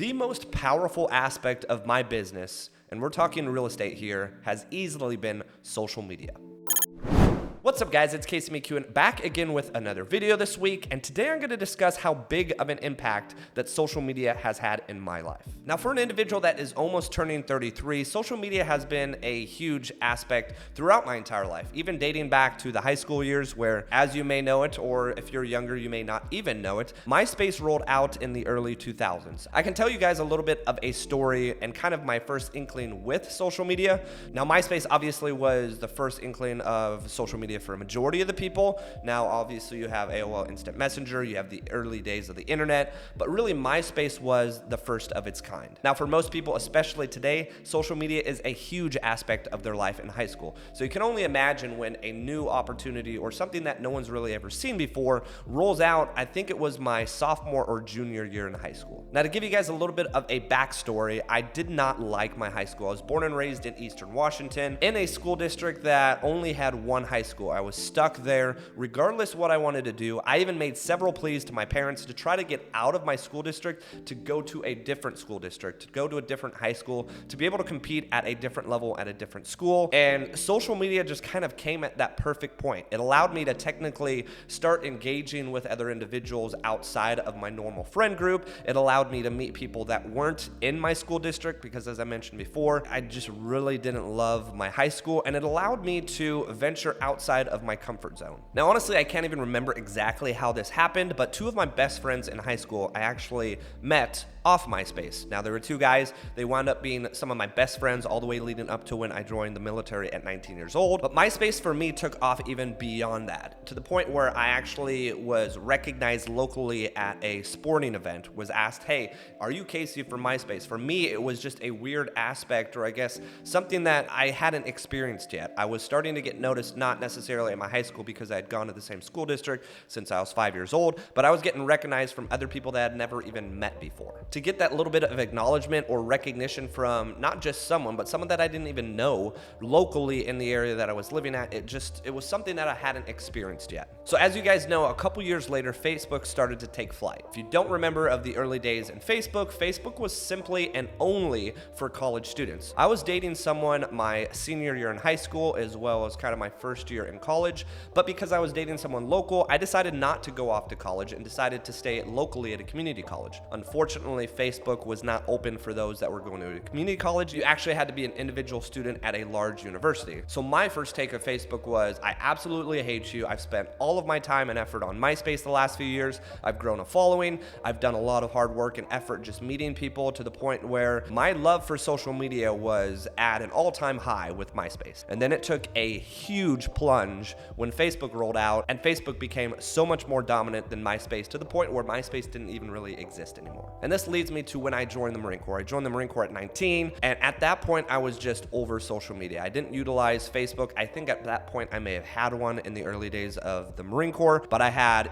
The most powerful aspect of my business, and we're talking real estate here, has easily been social media. What's up guys, it's McKeown back again with another video this week, and today I'm going to discuss how big of an impact that social media has had in my life. Now for an individual that is almost turning 33, social media has been a huge aspect throughout my entire life, even dating back to the high school years where, as you may know it, or if you're younger you may not even know it, MySpace rolled out in the early 2000s. I can tell you guys a little bit of a story and kind of my first inkling with social media. Now MySpace obviously was the first inkling of social media for a majority of the people. Now obviously you have AOL Instant Messenger, you have the early days of the internet, but really MySpace was the first of its kind. Now for most people, especially today, social media is a huge aspect of their life in high school. So you can only imagine when a new opportunity or something that no one's really ever seen before rolls out. I think it was my sophomore or junior year in high school. Now to give you guys a little bit of a backstory, I did not like my high school. I was born and raised in Eastern Washington in a school district that only had one high school. I was stuck there regardless what I wanted to do. I even made several pleas to my parents to try to get out of my school district, to go to a different school district, to go to a different high school, to be able to compete at a different level at a different school. And social media just kind of came at that perfect point. It allowed me to technically start engaging with other individuals outside of my normal friend group. It allowed me to meet people that weren't in my school district because, as I mentioned before, I just really didn't love my high school, and it allowed me to venture outside of my comfort zone. Now, honestly, I can't even remember exactly how this happened, but two of my best friends in high school I actually met off MySpace. Now, there were two guys. They wound up being some of my best friends all the way leading up to when I joined the military at 19 years old. But MySpace for me took off even beyond that, to the point where I actually was recognized locally at a sporting event, was asked, hey, are you Casey from MySpace? For me, it was just a weird aspect, or I guess something that I hadn't experienced yet. I was starting to get noticed, not necessarily at my high school because I had gone to the same school district since I was 5 years old, but I was getting recognized from other people that I had never even met before. To get that little bit of acknowledgement or recognition from not just someone, but someone that I didn't even know locally in the area that I was living at, it was something that I hadn't experienced yet. So as you guys know, a couple years later, Facebook started to take flight. If you don't remember of the early days in Facebook, Facebook was simply and only for college students. I was dating someone my senior year in high school as well as kind of my first year in college, but because I was dating someone local, I decided not to go off to college and decided to stay locally at a community college. Unfortunately, Facebook was not open for those that were going to a community college. You actually had to be an individual student at a large university. So my first take of Facebook was, I absolutely hate you. I've spent all of my time and effort on MySpace the last few years. I've grown a following. I've done a lot of hard work and effort just meeting people, to the point where my love for social media was at an all-time high with MySpace. And then it took a huge plunge when Facebook rolled out, and Facebook became so much more dominant than MySpace, to the point where MySpace didn't even really exist anymore. And this leads me to when I joined the Marine Corps. I joined the Marine Corps at 19, and at that point I was just over social media. I didn't utilize Facebook. I think at that point I may have had one in the early days of the Marine Corps, but I had,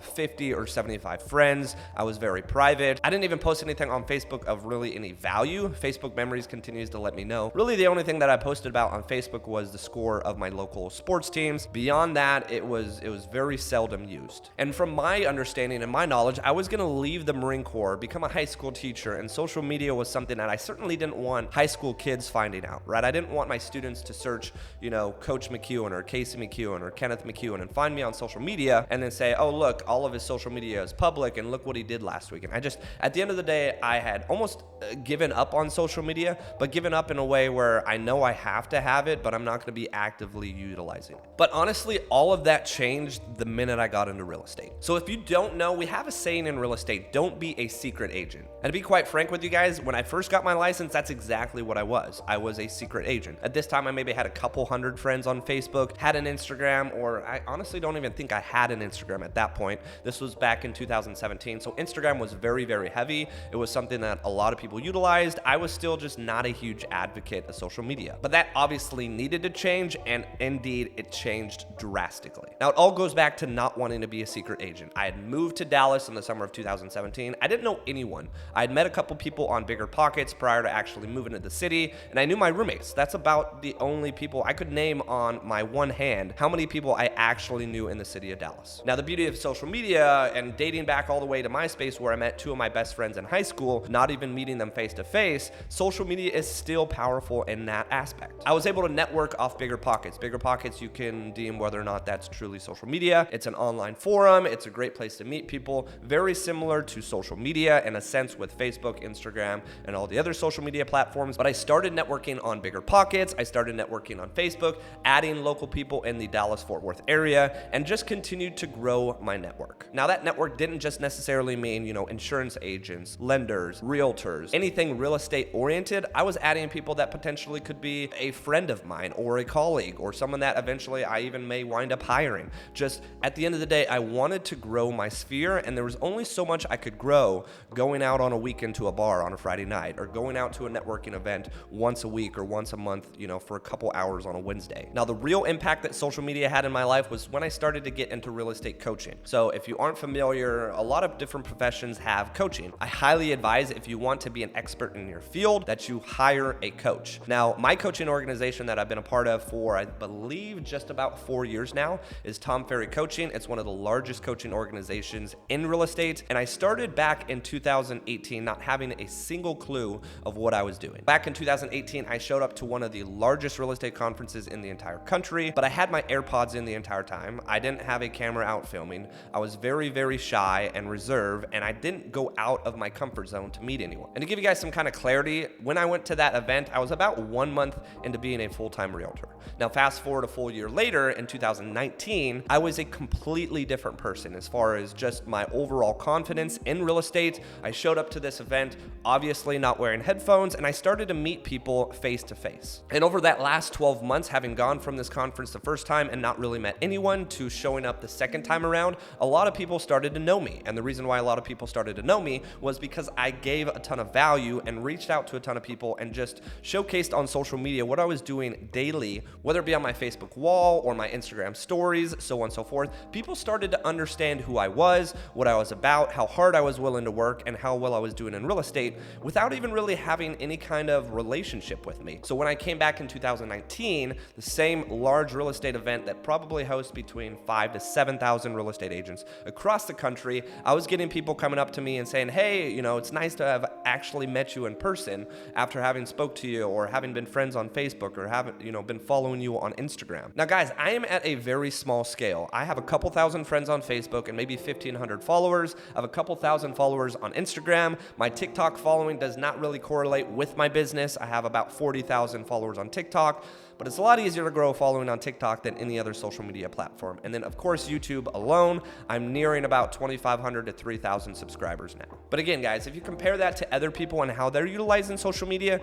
50 or 75 friends. I was very private. I didn't even post anything on Facebook of really any value. Facebook Memories continues to let me know. Really the only thing that I posted about on Facebook was the score of my local sports teams. Beyond that, it was very seldom used. And from my understanding and my knowledge, I was gonna leave the Marine Corps, become a high school teacher, and social media was something that I certainly didn't want high school kids finding out, right? I didn't want my students to search, Coach McKeown or Casey McKeown or Kenneth McKeown and find me on social media and then say, oh, look, all of his social media is public and look what he did last week. And at the end of the day, I had almost given up on social media, but given up in a way where I know I have to have it, but I'm not gonna be actively utilizing it. But honestly, all of that changed the minute I got into real estate. So if you don't know, we have a saying in real estate, don't be a secret agent. And to be quite frank with you guys, when I first got my license, that's exactly what I was. I was a secret agent. At this time, I maybe had a couple hundred friends on Facebook, had an Instagram, or I honestly don't even think I had an Instagram at that point. This was back in 2017. So Instagram was very, very heavy. It was something that a lot of people utilized. I was still just not a huge advocate of social media. But that obviously needed to change, and indeed it changed drastically. Now it all goes back to not wanting to be a secret agent. I had moved to Dallas in the summer of 2017. I didn't know anyone one. I'd met a couple people on Bigger Pockets prior to actually moving to the city, and I knew my roommates. That's about the only people I could name on my one hand how many people I actually knew in the city of Dallas. Now, the beauty of social media and dating back all the way to MySpace, where I met two of my best friends in high school, not even meeting them face to face, social media is still powerful in that aspect. I was able to network off Bigger Pockets. Bigger Pockets, you can deem whether or not that's truly social media. It's an online forum. It's a great place to meet people. Very similar to social media in a sense with Facebook, Instagram, and all the other social media platforms. But I started networking on Bigger Pockets. I started networking on Facebook, adding local people in the Dallas-Fort Worth area, and just continued to grow my network. Now, that network didn't just necessarily mean, insurance agents, lenders, realtors, anything real estate oriented. I was adding people that potentially could be a friend of mine or a colleague or someone that eventually I even may wind up hiring. Just at the end of the day, I wanted to grow my sphere, and there was only so much I could grow going out on a weekend to a bar on a Friday night, or going out to a networking event once a week or once a month, for a couple hours on a Wednesday. Now, the real impact that social media had in my life was when I started to get into real estate coaching. So if you aren't familiar, a lot of different professions have coaching. I highly advise, if you want to be an expert in your field, that you hire a coach. Now, my coaching organization that I've been a part of for, I believe, just about 4 years now is Tom Ferry Coaching. It's one of the largest coaching organizations in real estate. And I started back in 2018 not having a single clue of what I was doing. Back in 2018, I showed up to one of the largest real estate conferences in the entire country, but I had my AirPods in the entire time. I didn't have a camera out filming. I was very, very shy and reserved, and I didn't go out of my comfort zone to meet anyone. And to give you guys some kind of clarity, when I went to that event, I was about 1 month into being a full-time realtor. Now, fast forward a full year later, in 2019, I was a completely different person as far as just my overall confidence in real estate. I showed up to this event, obviously not wearing headphones, and I started to meet people face to face. And over that last 12 months, having gone from this conference the first time and not really met anyone to showing up the second time around, a lot of people started to know me. And the reason why a lot of people started to know me was because I gave a ton of value and reached out to a ton of people and just showcased on social media what I was doing daily, whether it be on my Facebook wall or my Instagram stories, so on and so forth. People started to understand who I was, what I was about, how hard I was willing to work, and how well I was doing in real estate without even really having any kind of relationship with me. So when I came back in 2019, the same large real estate event that probably hosts between 5,000 to 7,000 real estate agents across the country, I was getting people coming up to me and saying, hey, it's nice to have actually met you in person after having spoke to you or having been friends on Facebook or having, been following you on Instagram. Now, guys, I am at a very small scale. I have a couple thousand friends on Facebook and maybe 1,500 followers. I have a couple thousand followers on Instagram. My TikTok following does not really correlate with my business. I have about 40,000 followers on TikTok, but it's a lot easier to grow a following on TikTok than any other social media platform. And then, of course, YouTube alone, I'm nearing about 2,500 to 3,000 subscribers now. But again, guys, if you compare that to other people and how they're utilizing social media,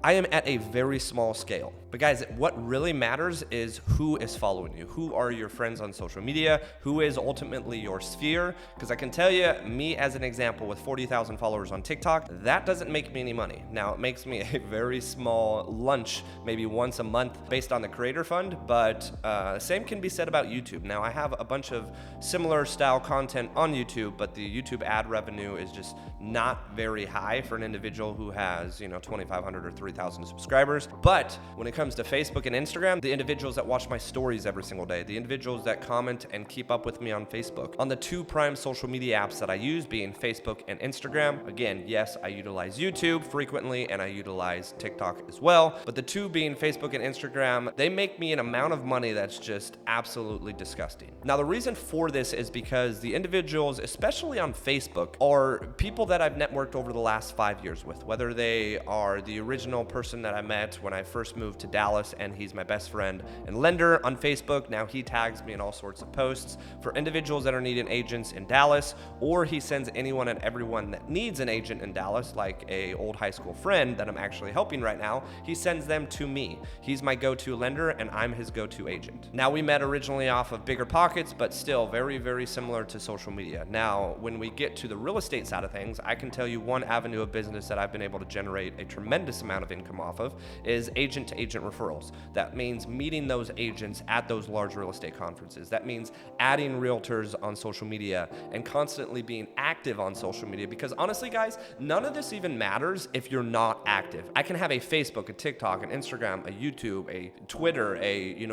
I am at a very small scale. But guys, what really matters is who is following you. Who are your friends on social media? Who is ultimately your sphere? Because I can tell you, me as an example with 40,000 followers on TikTok, that doesn't make me any money. Now, it makes me a very small lunch, maybe once a month based on the Creator Fund, but same can be said about YouTube. Now, I have a bunch of similar style content on YouTube, but the YouTube ad revenue is just not very high for an individual who has, 2,500 or 3,000 subscribers. But when it comes to Facebook and Instagram, the individuals that watch my stories every single day, the individuals that comment and keep up with me on Facebook, on the two prime social media apps that I use being Facebook and Instagram. Again, yes, I utilize YouTube frequently and I utilize TikTok as well, but the two being Facebook and Instagram, they make me an amount of money that's just absolutely disgusting. Now, the reason for this is because the individuals, especially on Facebook, are people that I've networked over the last 5 years with, whether they are the original person that I met when I first moved to Dallas and he's my best friend and lender on Facebook. Now he tags me in all sorts of posts for individuals that are needing agents in Dallas, or he sends anyone and everyone that needs an agent in Dallas, like a old high school friend that I'm actually helping right now, he sends them to me. He's my go-to lender and I'm his go-to agent. Now, we met originally off of Bigger Pockets, but still very, very similar to social media. Now, when we get to the real estate side of things, I can tell you one avenue of business that I've been able to generate a tremendous amount of income off of, is agent to agent referrals. That means meeting those agents at those large real estate conferences. That means adding realtors on social media and constantly being active on social media, because honestly guys, none of this even matters if you're not active. I can have a Facebook, a TikTok, an Instagram, a YouTube, a Twitter,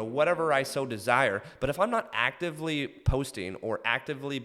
whatever I so desire, but if I'm not actively posting or actively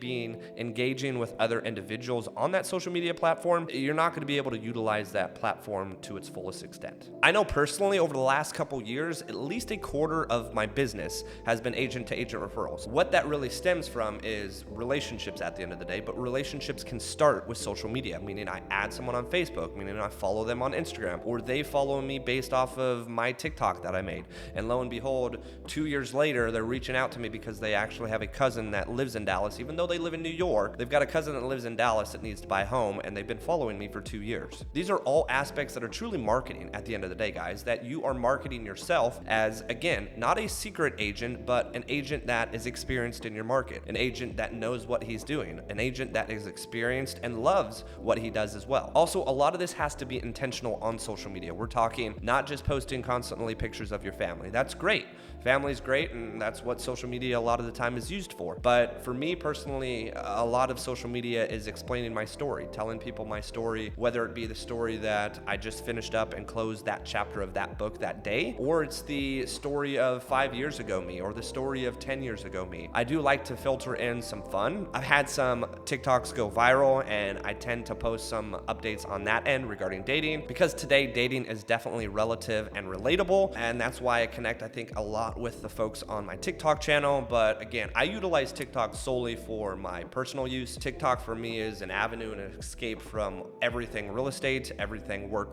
engaging with other individuals on that social media platform, you're not going to be able to utilize that platform to its fullest extent. I know personally over the last couple years, at least a quarter of my business has been agent to agent referrals. What that really stems from is relationships at the end of the day, but relationships can start with social media, meaning I add someone on Facebook, meaning I follow them on Instagram, or they follow me based off of my TikTok that I made. And lo and behold, 2 years later, they're reaching out to me because they actually have a cousin that lives in Dallas. Even though they live in New York, they've got a cousin that lives in Dallas that needs to buy a home, and they've been following me for 2 years. These are all aspects that are truly marketing at the end of the day, guys, that you are marketing yourself as, again, not a secret agent, but an agent that is experienced in your market, an agent that knows what he's doing, an agent that is experienced and loves what he does as well. Also, a lot of this has to be intentional on social media. We're talking not just posting constantly pictures of your family. That's great. Family's great, and that's what social media a lot of the time is used for. But for me personally, a lot of social media is explaining my story, telling people my story, whether it be the story that I just finished up and closed that chapter of that book that day, or it's the story of 5 years ago me, or the story of 10 years ago me. I do like to filter in some fun. I've had some TikToks go viral, and I tend to post some updates on that end regarding dating, because today dating is definitely relative and relatable, and that's why I connect, I think, a lot with the folks on my TikTok channel. But again, I utilize TikTok solely for my personal use. TikTok for me is an avenue and an escape from everything real estate, everything work.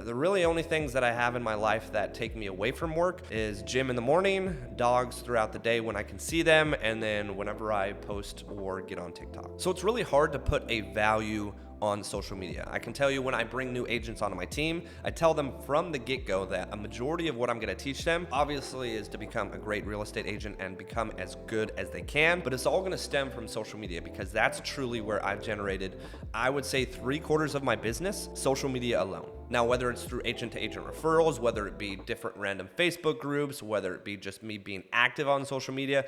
The really only things that I have in my life that take me away from work is gym in the morning, dogs throughout the day when I can see them, and then whenever I post or get on TikTok. So it's really hard to put a value on social media. I can tell you, when I bring new agents onto my team, I tell them from the get-go that a majority of what I'm going to teach them obviously is to become a great real estate agent and become as good as they can, but it's all going to stem from social media, because that's truly where I've generated, I would say, 3/4 of my business, social media alone. Now, whether it's through agent to agent referrals, whether it be different random Facebook groups, whether it be just me being active on social media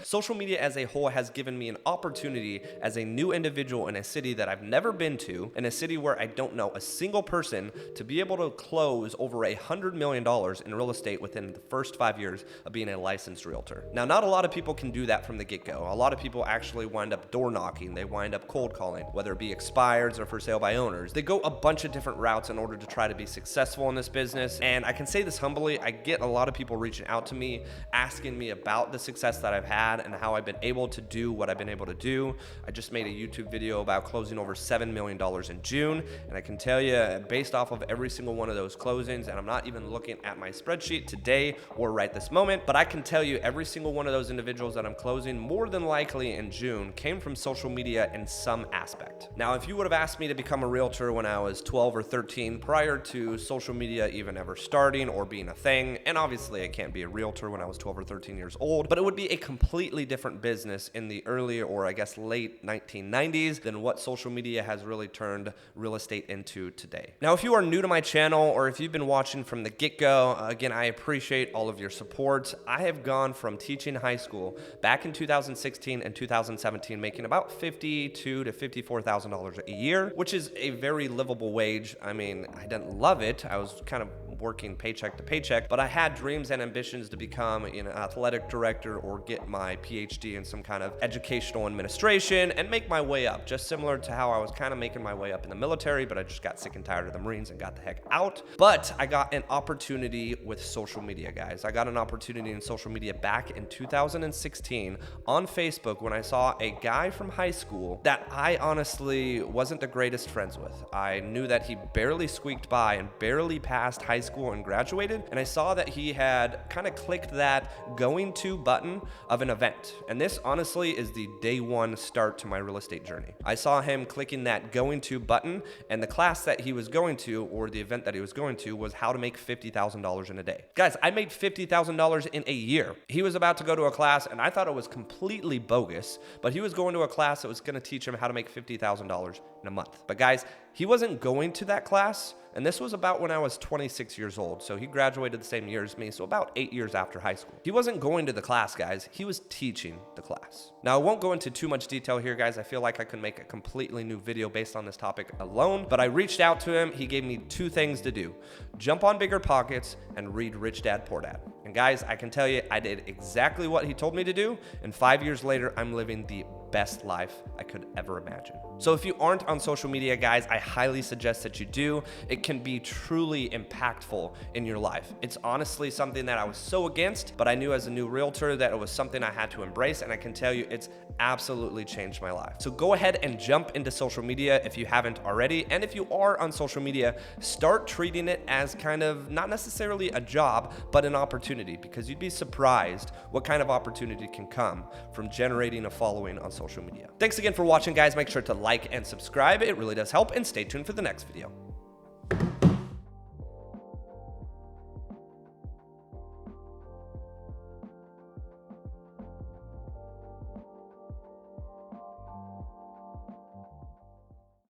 as a whole has given me an opportunity as a new individual in a city that I've never been to, in a city where I don't know a single person, to be able to close over $100 million in real estate within the first 5 years of being a licensed realtor. Now, not a lot of people can do that from the get-go. A lot of people actually wind up door knocking. They wind up cold calling, whether it be expireds or for sale by owners. They go a bunch of different routes in order to try to be successful in this business. And I can say this humbly, I get a lot of people reaching out to me, asking me about the success that I've had and how I've been able to do what I've been able to do. I just made a YouTube video about closing over $7 million in June. And I can tell you, based off of every single one of those closings, and I'm not even looking at my spreadsheet today or right this moment, but I can tell you every single one of those individuals that I'm closing, more than likely in June, came from social media in some aspect. Now, if you would have asked me to become a realtor when I was 12 or 13, prior to social media even ever starting or being a thing, and obviously I can't be a realtor when I was 12 or 13 years old, but it would be a completely different business in the early, or I guess late 1990s, than what social media has really turned real estate into today. Now, if you are new to my channel, or if you've been watching from the get-go, again, I appreciate all of your support. I have gone from teaching high school back in 2016 and 2017, making about $52,000 to $54,000 a year, which is a very livable wage. I mean, I didn't love it. I was kind of working paycheck to paycheck, but I had dreams and ambitions to become an athletic director or get my PhD in some kind of educational administration and make my way up, just similar to how I was kind of making my way up in the military, but I just got sick and tired of the Marines and got the heck out. But I got an opportunity with social media, guys. I got an opportunity in social media back in 2016 on Facebook when I saw a guy from high school that I honestly wasn't the greatest friends with. I knew that he barely squeaked by and barely passed high school and graduated, and I saw that he had kind of clicked that going to button of an event. And this honestly is the day one start to my real estate journey. I saw him clicking that going to button, and the class that he was going to, or the event that he was going to, was how to make $50,000 in a day. Guys, I made $50,000 in a year. He was about to go to a class, and I thought it was completely bogus, but he was going to a class that was going to teach him how to make $50,000 in a month. But guys, he wasn't going to that class, and this was about when I was 26 years old. So he graduated the same year as me, so about 8 years after high school. He wasn't going to the class, guys. He was teaching the class. Now, I won't go into too much detail here, guys. I feel like I could make a completely new video based on this topic alone, but I reached out to him. He gave me 2 things to do: jump on Bigger Pockets and read Rich Dad, Poor Dad. And guys, I can tell you, I did exactly what he told me to do, and 5 years later, I'm living the best life I could ever imagine. So if you aren't on social media, guys, I highly suggest that you do. It can be truly impactful in your life. It's honestly something that I was so against, but I knew as a new realtor that it was something I had to embrace, and I can tell you it's absolutely changed my life. So go ahead and jump into social media if you haven't already, and if you are on social media, start treating it as kind of not necessarily a job, but an opportunity, because you'd be surprised what kind of opportunity can come from generating a following on social media. Thanks again for watching, guys. Make sure to like and subscribe. It really does help, and stay tuned for the next video.